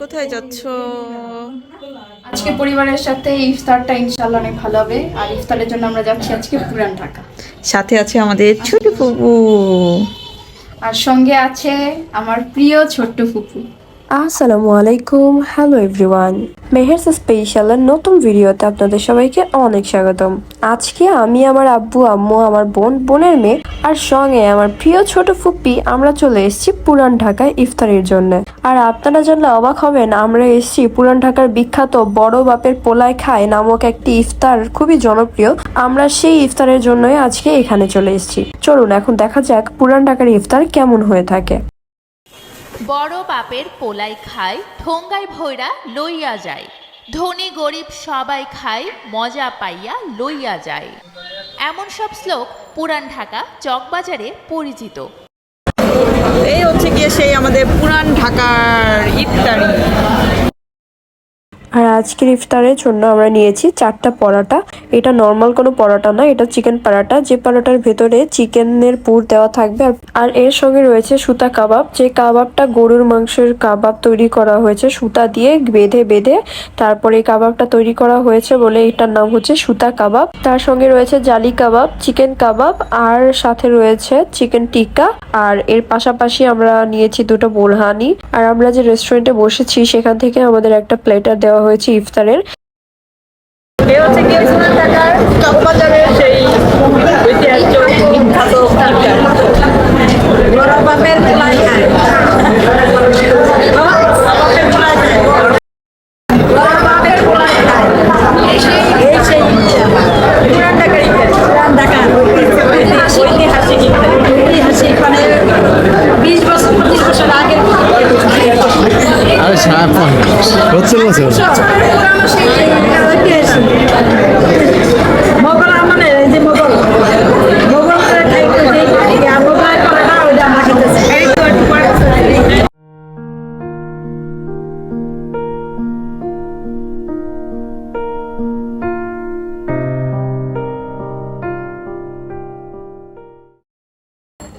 কোথায় যাচ্ছ? আজকে পরিবারের সাথে ইফতারটা ইনশাআল্লাহ অনেক ভালো হবে। আর ইফতারের জন্য আমরা যাচ্ছি আজকে পুরান ঢাকা। সাথে আছে আমাদের ছোট ফুপু, আর সঙ্গে আছে আমার প্রিয় ছোট্ট ফুপু। আসসালামু আলাইকুম, হ্যালো এভরিওয়ান। মেহেরস স্পেশালের নতুন ভিডিওতে আপনাদের সবাইকে অনেক স্বাগতম। আজকে আমি, আমার আব্বু আম্মু, আমার বোনের মেয়ে আর সঙ্গে আমার প্রিয় ছোট ফুপ্পি আমরা চলে এসেছি পুরান ঢাকায় ইফতারের জন্য। আর আপনারা জানলে অবাক হবেন, আমরা এসেছি পুরান ঢাকার বিখ্যাত বড় বাপের পোলায় খায় নামক একটি ইফতার, খুবই জনপ্রিয়। আমরা সেই ইফতারের জন্যই আজকে এখানে চলে এসেছি। চলুন এখন দেখা যাক পুরান ঢাকার ইফতার কেমন হয়ে থাকে। বড় বাপের পোলাই খায়, ঠোঙ্গায় ভৈরা লইয়া যায়। ধনী গরিব সবাই খায়, মজা পাইয়া লইয়া যায়। এমন সব শ্লোক পুরান ঢাকা চকবাজারে পরিচিত। এই হচ্ছে গিয়ে সেই আমাদের পুরান ঢাকার ইফতারি। আর আজকের ইফতারের জন্য আমরা নিয়েছি 4টা পরোটা। এটা নর্মাল কোনো পরোটা না, এটা চিকেন পরোটা, যে পরোটার ভেতরে চিকেনের পুর দেওয়া থাকবে। আর এর সঙ্গে রয়েছে সুতা কাবাব, যে কাবাবটা গরুর মাংসের কাবাব তৈরি করা হয়েছে সুতা দিয়ে বেঁধে বেঁধে, তারপরে এই কাবাবটা তৈরি করা হয়েছে বলে এটার নাম হচ্ছে সুতা কাবাব। তার সঙ্গে রয়েছে জালি কাবাব, চিকেন কাবাব, আর সাথে রয়েছে চিকেন টিক্কা। আর এর পাশাপাশি আমরা নিয়েছি 2টো বোরহানি। আর আমরা যে রেস্টুরেন্টে বসেছি সেখান থেকে আমাদের একটা প্লেটার দেওয়া হয়েছে ইফতারের। এই হচ্ছে গিয়ে পুরান ঢাকার চকবাজারের সেই ঐতিহাসিক বিখ্যাত ইফতার। বড় বাপের পোলাই খায়, বড় বাপের পোলাই খায়। এই সেই পুরান ঢাকার ইফতার, পুরান ঢাকার ঐতিহাসিক ইফতার। ঐতিহাসিক মানে 20 বছর 25 বছর আগের। আরে সাপ হচ্ছে পুরানো সেই ঐতিহাসিক মোগল আমলের, এই যে মোগল খাইতে যে মোগলাই করাটা ওইটা আমরা খেতেছি।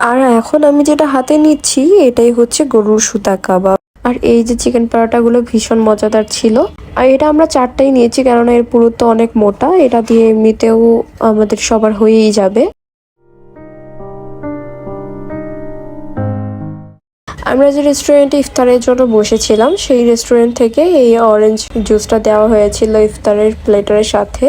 আর এখন আমি যেটা হাতে নিচ্ছি এটাই হচ্ছে গরুর সুতা কাবাব। আর এই যে চিকেন পরোটাগুলো ভীষণ মজাদার ছিল। আর এটা আমরা 4টাই নিয়েছি কেননা এর পুরুত্ব অনেক মোটা, এটা দিয়ে এমনিতেও আমাদের সবার হয়েই যাবে। আমরা যে রেস্টুরেন্টে ইফতারের জন্য বসেছিলাম সেই রেস্টুরেন্ট থেকে এই অরেঞ্জ জুসটা দেওয়া হয়েছিল ইফতারের প্লেটারের সাথে।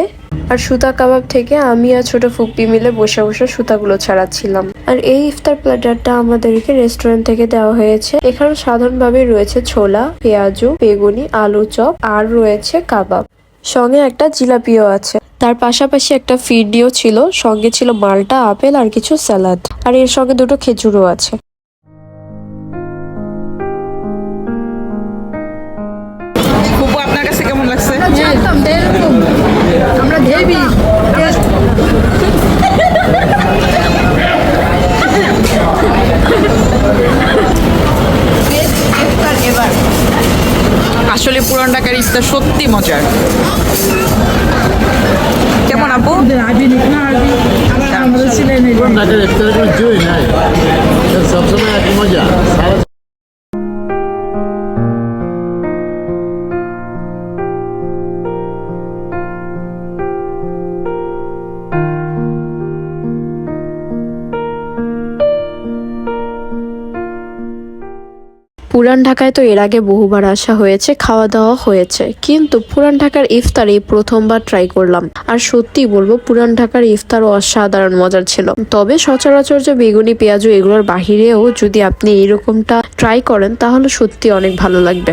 আর সুতা কাবাব থেকে আমি আর ছোট ফুপ্পি মিলে বসে বসে সুতাগুলো ছাড়াচ্ছিলাম। আর এই ইফতার প্লেটারটা আমাদেরকে রেস্টুরেন্ট থেকে দেওয়া হয়েছে। এখানে সাধারণভাবে রয়েছে ছোলা, পেঁয়াজু, বেগুনি, আলু চপ, আর রয়েছে কাবাব, সঙ্গে একটা জিলাপিও আছে। তার পাশাপাশি একটা ফিরনিও ছিল, সঙ্গে ছিল মালটা, আপেল আর কিছু স্যালাড। আর এর সঙ্গে 2টো খেজুরও আছে। ফুপু, আপনার কাছে কেমন লাগছে? আমরা দেবী আসলে পুরান ঢাকার ইফতার সত্যি মজার। কেমন আপু? ঢাকার ইফতারে কোনো জুই নাই, সবসময় এক মজা। পুরান ঢাকায় তো এর আগে বহুবার আসা হয়েছে, খাওয়া দাওয়া হয়েছে, কিন্তু পুরান ঢাকার ইফতার এই প্রথমবার ট্রাই করলাম। আর সত্যি বলবো পুরান ঢাকার ইফতারও অসাধারণ মজার ছিল। তবে সচরাচর যে বেগুনি পেঁয়াজু এগুলোর বাহিরেও যদি আপনি এরকমটা ট্রাই করেন তাহলে সত্যি অনেক ভালো লাগবে।